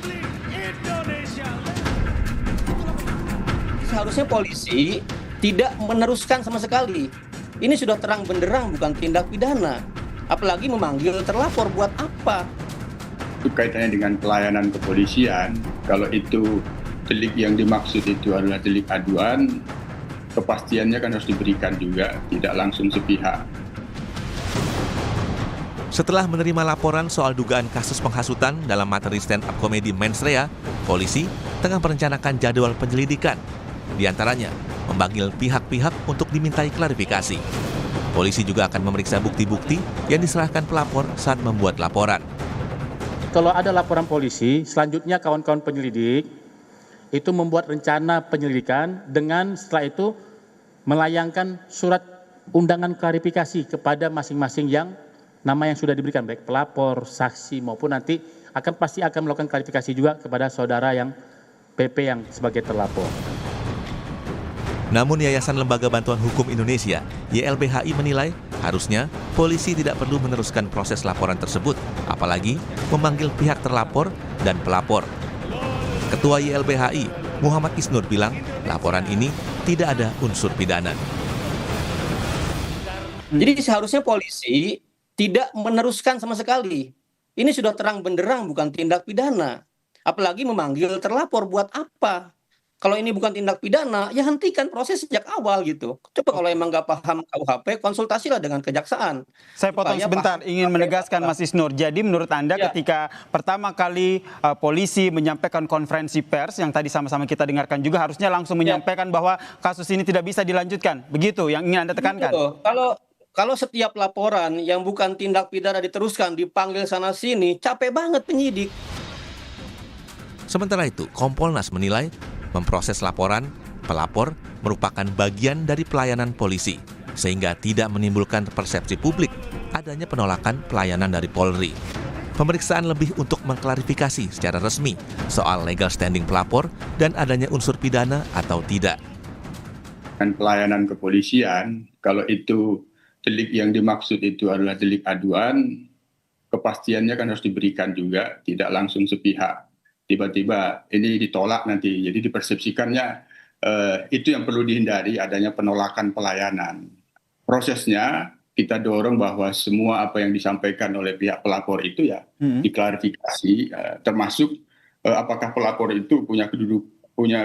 Republik Indonesia. Seharusnya polisi tidak meneruskan sama sekali. Ini sudah terang benderang bukan tindak pidana. Apalagi memanggil terlapor buat apa? Itu kaitannya dengan pelayanan kepolisian. Kalau itu delik yang dimaksud itu adalah delik aduan, kepastiannya kan harus diberikan juga, tidak langsung sepihak. Setelah menerima laporan soal dugaan kasus penghasutan dalam materi stand-up komedi Mensrea, polisi tengah merencanakan jadwal penyelidikan. Di antaranya, memanggil pihak-pihak untuk dimintai klarifikasi. Polisi juga akan memeriksa bukti-bukti yang diserahkan pelapor saat membuat laporan. Kalau ada laporan polisi, selanjutnya kawan-kawan penyelidik itu membuat rencana penyelidikan dengan setelah itu melayangkan surat undangan klarifikasi kepada masing-masing yang nama yang sudah diberikan, baik pelapor, saksi maupun nanti pasti akan melakukan klarifikasi juga kepada saudara yang PP yang sebagai terlapor. Namun Yayasan Lembaga Bantuan Hukum Indonesia, YLBHI menilai harusnya polisi tidak perlu meneruskan proses laporan tersebut, apalagi memanggil pihak terlapor dan pelapor. Ketua YLBHI, Muhammad Isnur bilang, laporan ini tidak ada unsur pidana. Jadi seharusnya polisi tidak meneruskan sama sekali. Ini sudah terang benderang bukan tindak pidana. Apalagi memanggil terlapor buat apa? Kalau ini bukan tindak pidana, ya hentikan proses sejak awal gitu. Coba kalau emang nggak paham KUHP, konsultasilah dengan kejaksaan. Saya potong sebentar, ingin menegaskan Mas Isnur. Jadi menurut Anda ketika pertama kali polisi menyampaikan konferensi pers, yang tadi sama-sama kita dengarkan juga, harusnya langsung menyampaikan bahwa kasus ini tidak bisa dilanjutkan. Begitu yang ingin Anda tekankan? Kalau setiap laporan yang bukan tindak pidana diteruskan, dipanggil sana-sini, capek banget penyidik. Sementara itu, Kompolnas menilai memproses laporan pelapor merupakan bagian dari pelayanan polisi, sehingga tidak menimbulkan persepsi publik adanya penolakan pelayanan dari Polri. Pemeriksaan lebih untuk mengklarifikasi secara resmi soal legal standing pelapor dan adanya unsur pidana atau tidak. Dan pelayanan kepolisian, kalau itu delik yang dimaksud itu adalah delik aduan, kepastiannya kan harus diberikan juga, tidak langsung sepihak. Tiba-tiba ini ditolak nanti, jadi dipersepsikannya itu yang perlu dihindari, adanya penolakan pelayanan. Prosesnya kita dorong bahwa semua apa yang disampaikan oleh pihak pelapor itu ya diklarifikasi, termasuk apakah pelapor itu punya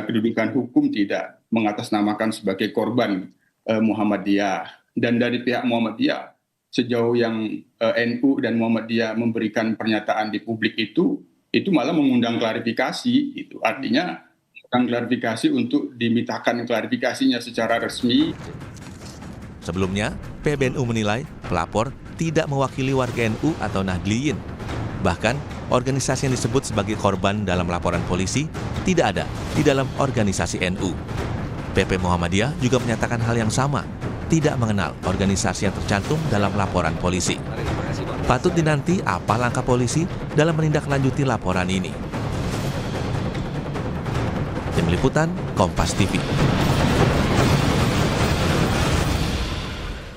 kedudukan hukum tidak, mengatasnamakan sebagai korban Muhammadiyah. Dan dari pihak Muhammadiyah, sejauh yang NU dan Muhammadiyah memberikan pernyataan di publik itu malah mengundang klarifikasi. Itu artinya klarifikasi untuk dimintakan klarifikasinya secara resmi. Sebelumnya, PBNU menilai pelapor tidak mewakili warga NU atau Nahdliyin. Bahkan, organisasi yang disebut sebagai korban dalam laporan polisi tidak ada di dalam organisasi NU. PP Muhammadiyah juga menyatakan hal yang sama, tidak mengenal organisasi yang tercantum dalam laporan polisi. Patut dinanti apa langkah polisi dalam menindaklanjuti laporan ini. Tim Liputan, Kompas TV.